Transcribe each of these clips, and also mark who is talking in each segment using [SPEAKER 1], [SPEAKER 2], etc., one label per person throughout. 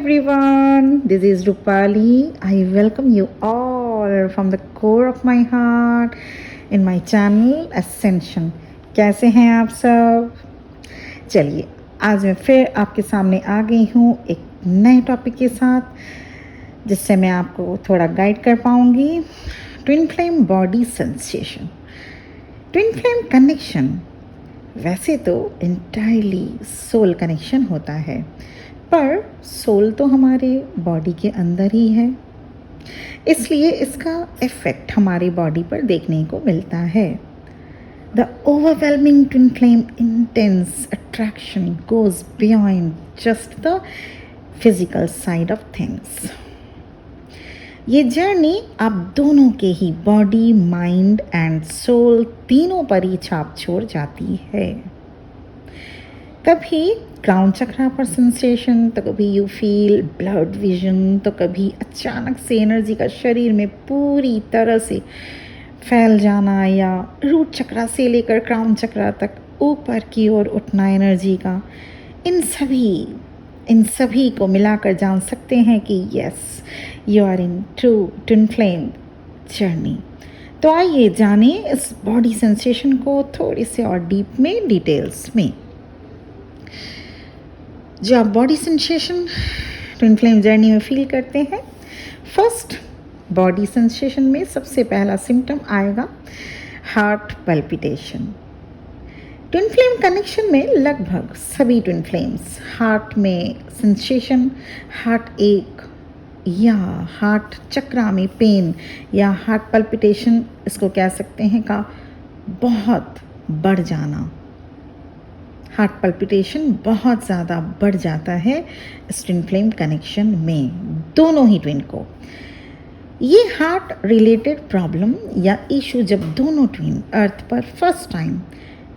[SPEAKER 1] everyone, this is Rupali. I welcome you all from the core of my heart in my channel Ascension. कैसे हैं आप सब? चलिए आज मैं फिर आपके सामने आ गई हूँ एक नए टॉपिक के साथ जिससे मैं आपको थोड़ा गाइड कर पाऊँगी. Twin flame body sensation, twin flame connection वैसे तो इंटायरली सोल कनेक्शन होता है, पर सोल तो हमारे बॉडी के अंदर ही है, इसलिए इसका इफ़ेक्ट हमारी बॉडी पर देखने को मिलता है. The overwhelming twin flame intense attraction goes beyond just the physical side of things. ये जर्नी आप दोनों के ही बॉडी, माइंड एंड सोल तीनों पर ही छाप छोड़ जाती है. कभी क्राउन चक्रा पर सेंसेशन, तो कभी यू फील ब्लड विजन, तो कभी अचानक से एनर्जी का शरीर में पूरी तरह से फैल जाना, या रूट चक्रा से लेकर क्राउन चक्रा तक ऊपर की ओर उठना एनर्जी का. इन सभी को मिलाकर जान सकते हैं कि yes, you are in true twin flame journey. तो आइए जाने इस बॉडी सेंसेशन को थोड़ी से और डीप में, डिटेल्स में. जो आप body sensation twin flame journey में फील करते हैं, फर्स्ट बॉडी सेंसेशन में सबसे पहला सिम्टम आएगा heart palpitation. Twin flame connection में लगभग सभी ट्विन फ्लेम्स हार्ट में सेंसेशन, हार्ट एक या हार्ट चक्रा में पेन या हार्ट पल्पिटेशन, इसको कह सकते हैं का बहुत बढ़ जाना. हार्ट पल्पिटेशन बहुत ज़्यादा बढ़ जाता है इस ट्विन फ्लेम कनेक्शन में, दोनों ही ट्विन को. ये हार्ट रिलेटेड प्रॉब्लम या इशू जब दोनों ट्विन अर्थ पर फर्स्ट टाइम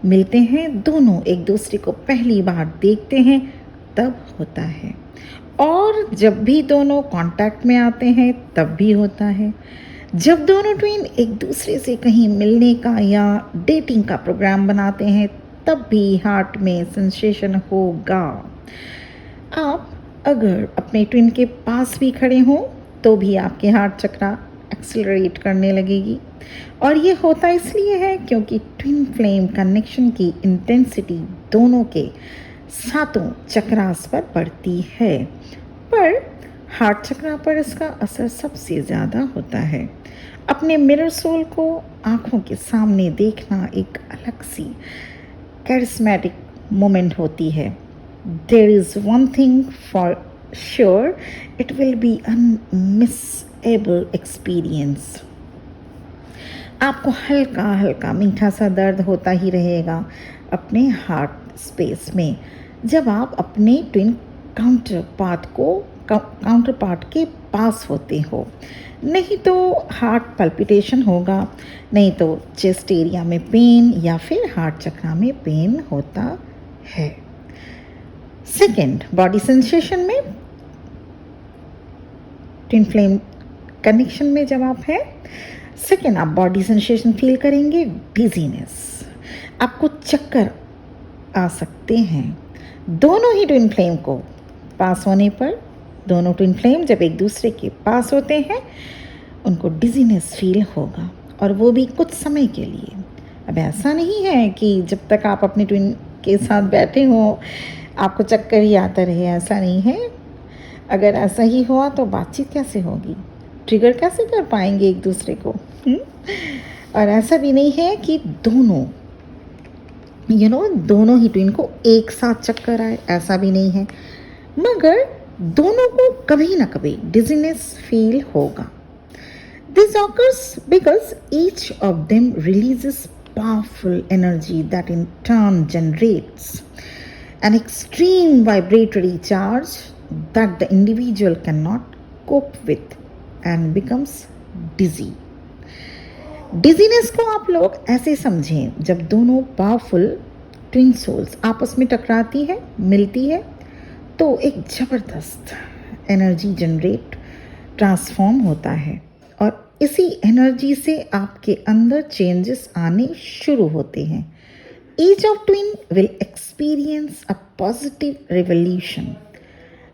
[SPEAKER 1] मिलते हैं, दोनों एक दूसरे को पहली बार देखते हैं, तब होता है. और जब भी दोनों कांटेक्ट में आते हैं तब भी होता है. जब दोनों ट्विन एक दूसरे से कहीं मिलने का या डेटिंग का प्रोग्राम बनाते हैं, तब भी हार्ट में सेंसेशन होगा. आप अगर अपने ट्विन के पास भी खड़े हों तो भी आपके हार्ट चक्रा एक्सेलरेट करने लगेगी. और ये होता इसलिए है क्योंकि ट्विन फ्लेम कनेक्शन की इंटेंसिटी दोनों के सातों चक्रास पर पड़ती है, पर हार्ट चक्रा पर इसका असर सबसे ज़्यादा होता है. अपने मिरर सोल को आँखों के सामने देखना एक अलग सी कैरिस्मेटिक मोमेंट होती है. There is one thing for sure, it will be unmissable experience. आपको हल्का हल्का मीठा सा दर्द होता ही रहेगा अपने हार्ट स्पेस में जब आप अपने ट्विन काउंटर पार्ट के पास होते हो. नहीं तो हार्ट पल्पिटेशन होगा, नहीं तो चेस्ट एरिया में पेन या फिर हार्ट चक्रा में पेन होता है. सेकेंड बॉडी सेंसेशन में ट्विन फ्लेम कनेक्शन में जब आप हैं, सेकेंड आप बॉडी सेंसेशन फील करेंगे डिजीनेस. आपको चक्कर आ सकते हैं. दोनों ही ट्विन फ्लेम को पास होने पर, दोनों ट्विन फ्लेम जब एक दूसरे के पास होते हैं, उनको डिजीनेस फील होगा, और वो भी कुछ समय के लिए. अब ऐसा नहीं है कि जब तक आप अपने ट्विन के साथ बैठे हो आपको चक्कर ही आता रहे, ऐसा नहीं है. अगर ऐसा ही हुआ तो बातचीत कैसे होगी, ट्रिगर कैसे कर पाएंगे एक दूसरे को. और ऐसा भी नहीं है कि दोनों दोनों ही ट्विन को एक साथ चक्कर आए, ऐसा भी नहीं है, मगर दोनों को कभी ना कभी डिजीनेस फील होगा. This occurs because each of them releases powerful energy that in turn generates an extreme vibratory charge that the individual cannot cope with and becomes dizzy. Dizziness को आप लोग ऐसे समझें, जब दोनों पावरफुल ट्विन सोल्स आपस में टकराती है, मिलती है, तो एक ज़बरदस्त एनर्जी जनरेट ट्रांसफॉर्म होता है, और इसी एनर्जी से आपके अंदर चेंजेस आने शुरू होते हैं. Each of twin will experience a positive revolution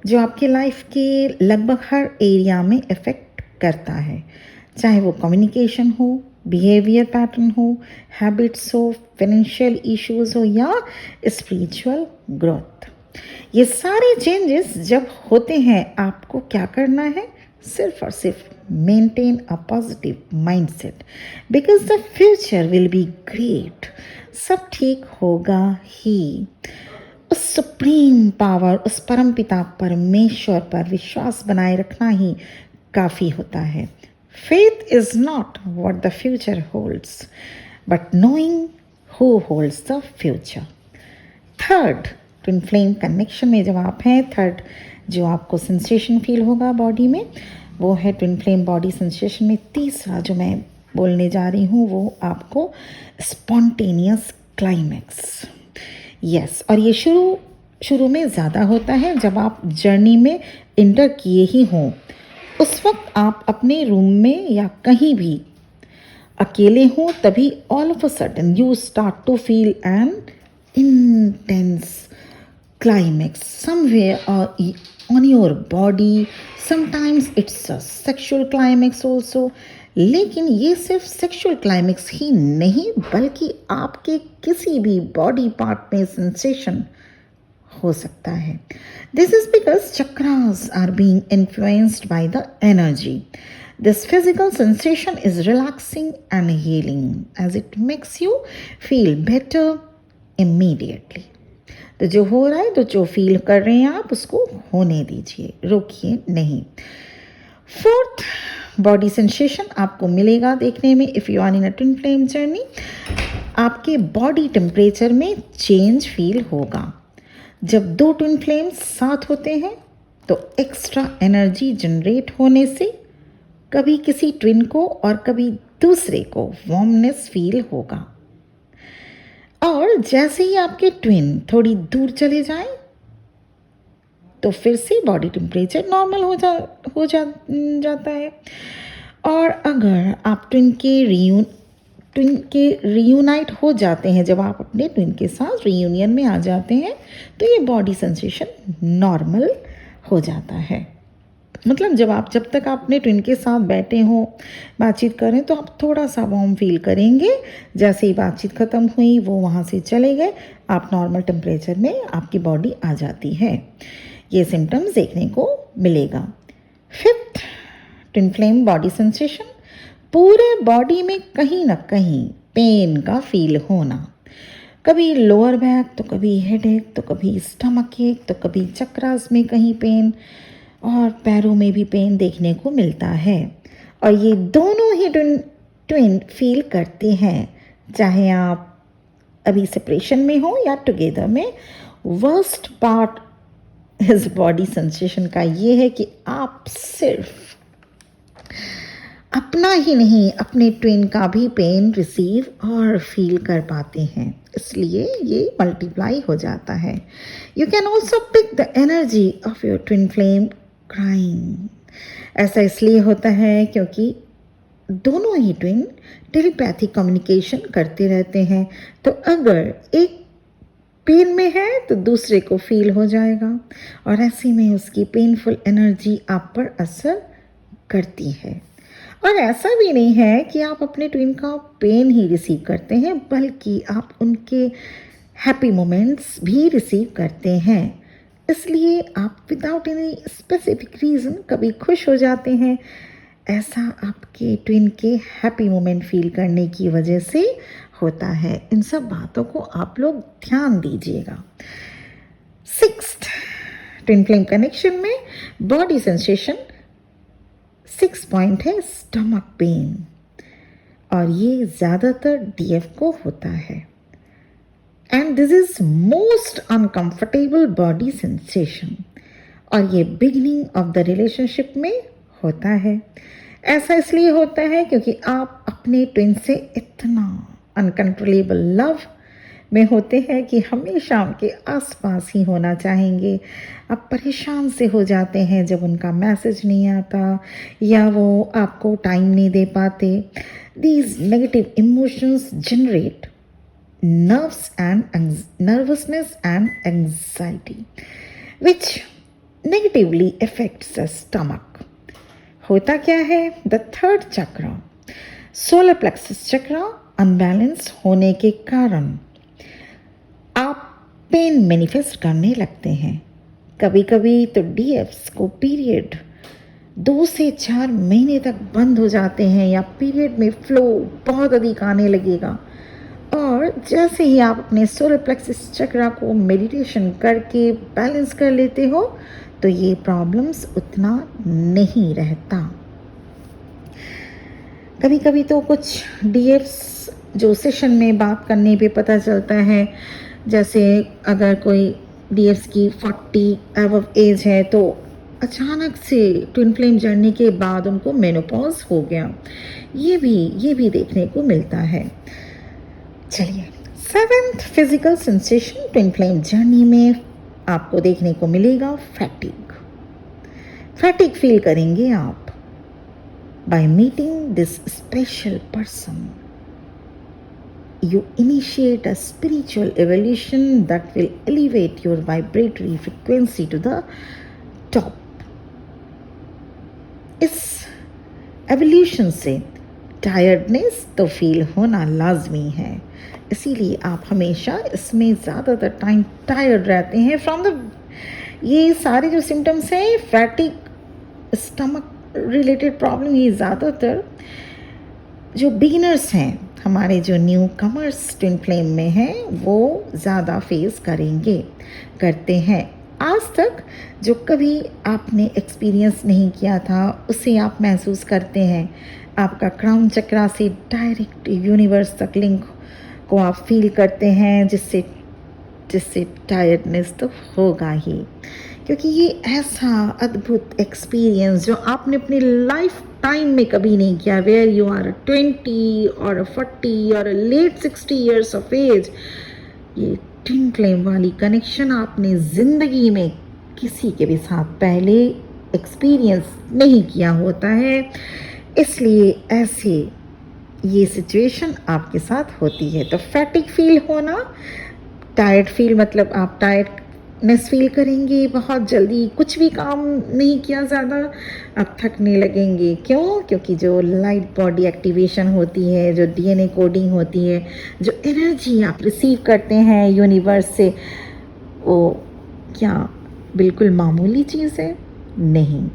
[SPEAKER 1] जो आपके लाइफ के लगभग हर एरिया में इफ़ेक्ट करता है, चाहे वो कम्युनिकेशन हो, बिहेवियर पैटर्न हो, हैबिट्स हो, फाइनेंशियल इश्यूज हो या स्पिरिचुअल ग्रोथ। ये सारे चेंजेस जब होते हैं आपको क्या करना है? सिर्फ और सिर्फ maintain a positive mindset because the future will be great. सब ठीक होगा ही। उस सुप्रीम पावर, उस परम पिता परमेश्वर पर विश्वास बनाए रखना ही काफ़ी होता है। Faith is not what the future holds but knowing who holds the future. Third, twin flame connection में जब आप हैं, थर्ड जो आपको सेंसेशन फील होगा बॉडी में वो है ट्विन फ्लेम बॉडी सेंसेशन में। तीसरा जो मैं बोलने जा रही हूँ वो आपको स्पॉन्टेनियस क्लाइमैक्स। यस, और ये शुरू में ज़्यादा होता है जब आप जर्नी में इंटर किए ही हों। उस वक्त आप अपने रूम में या कहीं भी अकेले हों, तभी all of a sudden you start to feel an intense climax somewhere on your body. Sometimes it's a sexual climax also. लेकिन ये सिर्फ सेक्सुअल क्लाइमेक्स ही नहीं बल्कि आपके किसी भी बॉडी पार्ट में सेंसेशन हो सकता है। This is because chakras are being influenced by the energy. This physical sensation is relaxing and healing as it makes you feel better immediately. तो जो हो रहा है, तो जो फील कर रहे हैं आप उसको होने दीजिए, रोकिए नहीं। फोर्थ बॉडी सेंसेशन आपको मिलेगा देखने में if you are in a twin flame journey. आपके बॉडी टेम्परेचर में चेंज फील होगा। जब दो ट्विन फ्लेम्स साथ होते हैं तो एक्स्ट्रा एनर्जी जनरेट होने से कभी किसी ट्विन को और कभी दूसरे को वार्मनेस फील होगा। और जैसे ही आपके ट्विन थोड़ी दूर चले जाएं तो फिर से बॉडी टेम्परेचर नॉर्मल हो जाता है। और अगर आप ट्विन के रियूनाइट हो जाते हैं, जब आप अपने ट्विन के साथ रियूनियन में आ जाते हैं तो ये बॉडी सेंसेशन नॉर्मल हो जाता है। मतलब जब तक आप अपने ट्विन के साथ बैठे हों, बातचीत करें, तो आप थोड़ा सा वार्म फील करेंगे। जैसे ही बातचीत ख़त्म हुई, वो वहाँ से चले गए, आप नॉर्मल टेम्परेचर में आपकी बॉडी आ जाती है। ये सिम्टम्स देखने को मिलेगा। Fifth twin flame body sensation, पूरे बॉडी में कहीं ना कहीं पेन का फील होना। कभी लोअर बैक, तो कभी हेडेक, तो कभी स्टमक एक, तो कभी चक्रास में कहीं पेन, और पैरों में भी पेन देखने को मिलता है। और ये दोनों ही ट्विन फील करते हैं, चाहे आप अभी सेपरेशन में हो या टुगेदर में। वर्स्ट पार्ट इस बॉडी सेंसेशन का ये है कि आप सिर्फ अपना ही नहीं, अपने ट्विन का भी पेन रिसीव और फील कर पाते हैं, इसलिए ये मल्टीप्लाई हो जाता है। You can also pick the energy of your twin flame crying. ऐसा इसलिए होता है क्योंकि दोनों ही ट्विन टेलीपैथिक कम्युनिकेशन करते रहते हैं। तो अगर एक पेन में है तो दूसरे को फील हो जाएगा और ऐसे में उसकी पेनफुल एनर्जी आप पर असर करती है। और ऐसा भी नहीं है कि आप अपने ट्विन का पेन ही रिसीव करते हैं, बल्कि आप उनके हैप्पी मोमेंट्स भी रिसीव करते हैं। इसलिए आप विदाउट एनी स्पेसिफिक रीज़न कभी खुश हो जाते हैं। ऐसा आपके ट्विन के हैप्पी मोमेंट फील करने की वजह से होता है। इन सब बातों को आप लोग ध्यान दीजिएगा। सिक्स्थ ट्विन फ्लेम कनेक्शन में बॉडी सेंसेशन 6 पॉइंट है स्टमक पेन, और ये ज़्यादातर डीएफ को होता है। And this is most uncomfortable body sensation, और ये बिगिनिंग ऑफ द रिलेशनशिप में होता है। ऐसा इसलिए होता है क्योंकि आप अपने ट्विन से इतना अनकंट्रोलेबल लव में होते हैं कि हमेशा उनके आसपास ही होना चाहेंगे। आप परेशान से हो जाते हैं जब उनका मैसेज नहीं आता या वो आपको टाइम नहीं दे पाते। These negative emotions generate nervousness and anxiety, which negatively affects the stomach. होता क्या है? द थर्ड चक्र, सोलर प्लेक्सस चक्र अनबैलेंस होने के कारण आप पेन मैनिफेस्ट करने लगते हैं। कभी कभी तो डीएफ्स को पीरियड 2 से 4 महीने तक बंद हो जाते हैं या पीरियड में फ्लो बहुत अधिक आने लगेगा। और जैसे ही आप अपने सोलर प्लेक्सस चक्र को मेडिटेशन करके बैलेंस कर लेते हो तो ये प्रॉब्लम्स उतना नहीं रहता। कभी कभी तो कुछ डीएफ्स जो सेशन में बात करने पे पता चलता है, जैसे अगर कोई डीएफ्स की 40 अबव एज है तो अचानक से ट्विन फ्लेम जर्नी के बाद उनको मेनोपॉज हो गया, ये भी देखने को मिलता है। चलिए, 7th physical sensation twin flame journey में आपको देखने को मिलेगा फैटिग फील करेंगे आप by meeting this special person. You initiate a spiritual evolution that will elevate your vibratory frequency to the top. इस एवोल्यूशन से टायर्डनेस तो फील होना लाजमी है, इसीलिए आप हमेशा इसमें ज़्यादातर टाइम टायर्ड रहते हैं फ्रॉम द, ये सारे जो सिम्टम्स हैं फैटिग, स्टमक रिलेटेड प्रॉब्लम, ये ज़्यादातर जो बिगिनर्स हैं, हमारे जो न्यू कमर्स ट्विन फ्लेम में हैं, वो ज़्यादा फेस करते हैं। आज तक जो कभी आपने एक्सपीरियंस नहीं किया था उसे आप महसूस करते हैं। आपका क्राउन चक्रा से डायरेक्ट यूनिवर्स तक लिंक को आप फील करते हैं, जिससे टायर्डनेस तो होगा ही, क्योंकि ये ऐसा अद्भुत एक्सपीरियंस जो आपने अपनी लाइफ टाइम में कभी नहीं किया। वेयर यू आर 20 और 40 और लेट 60 ईयर्स ऑफ एज, ये ट्विन फ्लेम वाली कनेक्शन आपने ज़िंदगी में किसी के भी साथ पहले एक्सपीरियंस नहीं किया होता है, इसलिए ऐसे ये सिचुएशन आपके साथ होती है। तो फैटिग फील होना, टायर्ड फील मतलब आप टायर्डनेस फील करेंगे बहुत जल्दी, कुछ भी काम नहीं किया ज़्यादा आप थकने लगेंगे। क्यों? क्योंकि जो लाइट बॉडी एक्टिवेशन होती है, जो डीएनए कोडिंग होती है, जो एनर्जी आप रिसीव करते हैं यूनिवर्स से, वो क्या बिल्कुल मामूली चीज़ है? नहीं।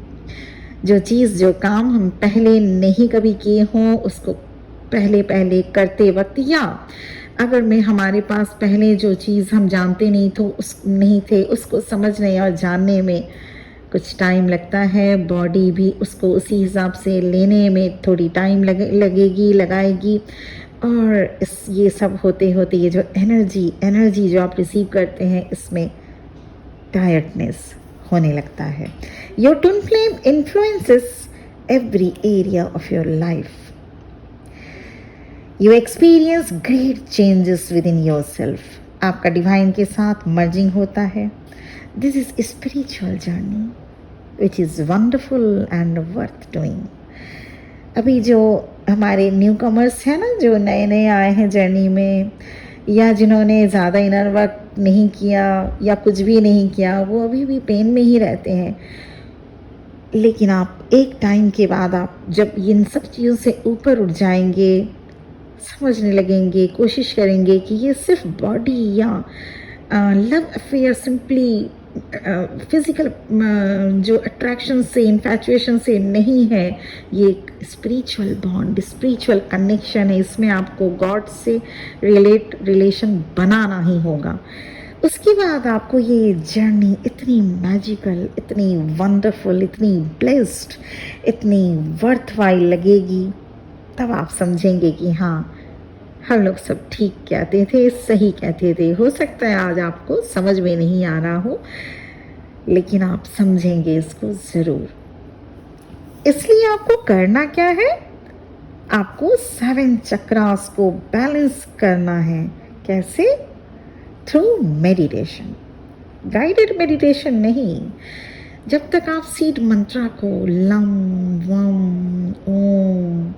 [SPEAKER 1] जो काम हम पहले नहीं कभी किए हों, उसको पहले करते वक्त, या अगर मैं हमारे पास पहले जो चीज़ हम जानते नहीं थे उसको समझने और जानने में कुछ टाइम लगता है। बॉडी भी उसको उसी हिसाब से लेने में थोड़ी टाइम लगाएगी। और ये सब होते ये जो एनर्जी जो आप रिसीव करते हैं, इसमें टायर्डनेस होने लगता है। Your twin flame influences every area of your life. You experience great changes within yourself. आपका डिवाइन के साथ मर्जिंग होता है। This is a spiritual journey which is wonderful and worth doing. अभी जो हमारे न्यू कमर्स हैं ना, जो नए आए हैं जर्नी में, या जिन्होंने ज़्यादा इनर वर्क नहीं किया या कुछ भी नहीं किया, वो अभी भी पेन में ही रहते हैं। लेकिन आप एक टाइम के बाद आप जब इन सब चीज़ों से ऊपर उठ जाएंगे, समझने लगेंगे, कोशिश करेंगे कि ये सिर्फ बॉडी या लव अफेयर, सिंपली फिज़िकल जो अट्रैक्शन से, इन्फैचुएशन से नहीं है, ये एक स्पिरिचुअल बॉन्ड, स्पिरिचुअल कनेक्शन है। इसमें आपको गॉड से रिलेशन बनाना ही होगा। उसके बाद आपको ये जर्नी इतनी मैजिकल, इतनी वंडरफुल, इतनी ब्लेस्ड, इतनी वर्थवाइल लगेगी, तब आप समझेंगे कि हाँ, हम लोग सब ठीक कहते थे, सही कहते थे। हो सकता है आज आपको समझ में नहीं आ रहा हो, लेकिन आप समझेंगे इसको ज़रूर। इसलिए आपको करना क्या है? आपको 7 चक्रास को बैलेंस करना है। कैसे? थ्रू मेडिटेशन, गाइडेड मेडिटेशन नहीं। जब तक आप सीड मंत्रा को, लम वम ओम,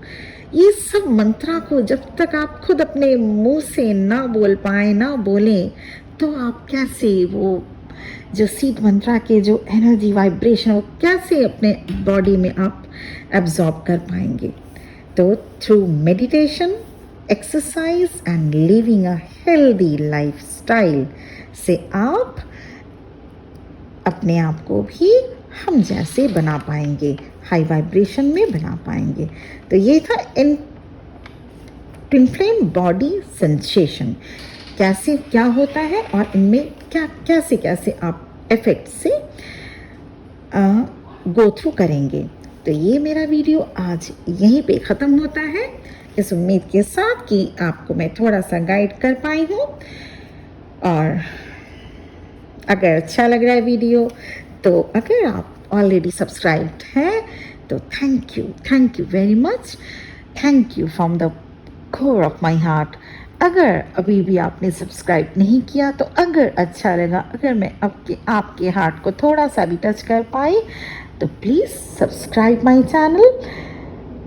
[SPEAKER 1] ये सब मंत्रा को जब तक आप खुद अपने मुंह से ना बोल पाए, ना बोलें, तो आप कैसे वो जो सीड मंत्रा के जो एनर्जी वाइब्रेशन वो कैसे अपने बॉडी में आप एब्जॉर्ब कर पाएंगे। तो through meditation, exercise and living a healthy lifestyle से आप अपने आप को भी हम जैसे बना पाएंगे, हाई वाइब्रेशन में बना पाएंगे। तो ये था इन ट्विन फ्लेम बॉडी सेंसेशन, कैसे क्या होता है और इनमें क्या कैसे कैसे आप इफेक्ट से गो थ्रू करेंगे। तो ये मेरा वीडियो आज यहीं पे ख़त्म होता है, इस उम्मीद के साथ कि आपको मैं थोड़ा सा गाइड कर पाई हूँ। और अगर अच्छा लग रहा है वीडियो, तो अगर आप ऑलरेडी सब्सक्राइब्ड हैं तो thank you very much, thank you from the core of my heart. अगर अभी भी आपने सब्सक्राइब नहीं किया तो अगर अच्छा लगा, अगर मैं आपके हार्ट को थोड़ा सा भी टच कर पाई तो please subscribe my channel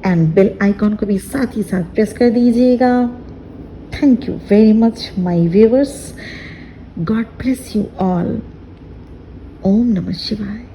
[SPEAKER 1] and bell icon को भी साथ ही साथ प्रेस कर दीजिएगा। Thank you very much my viewers, God bless you all. ओम नमः शिवाय।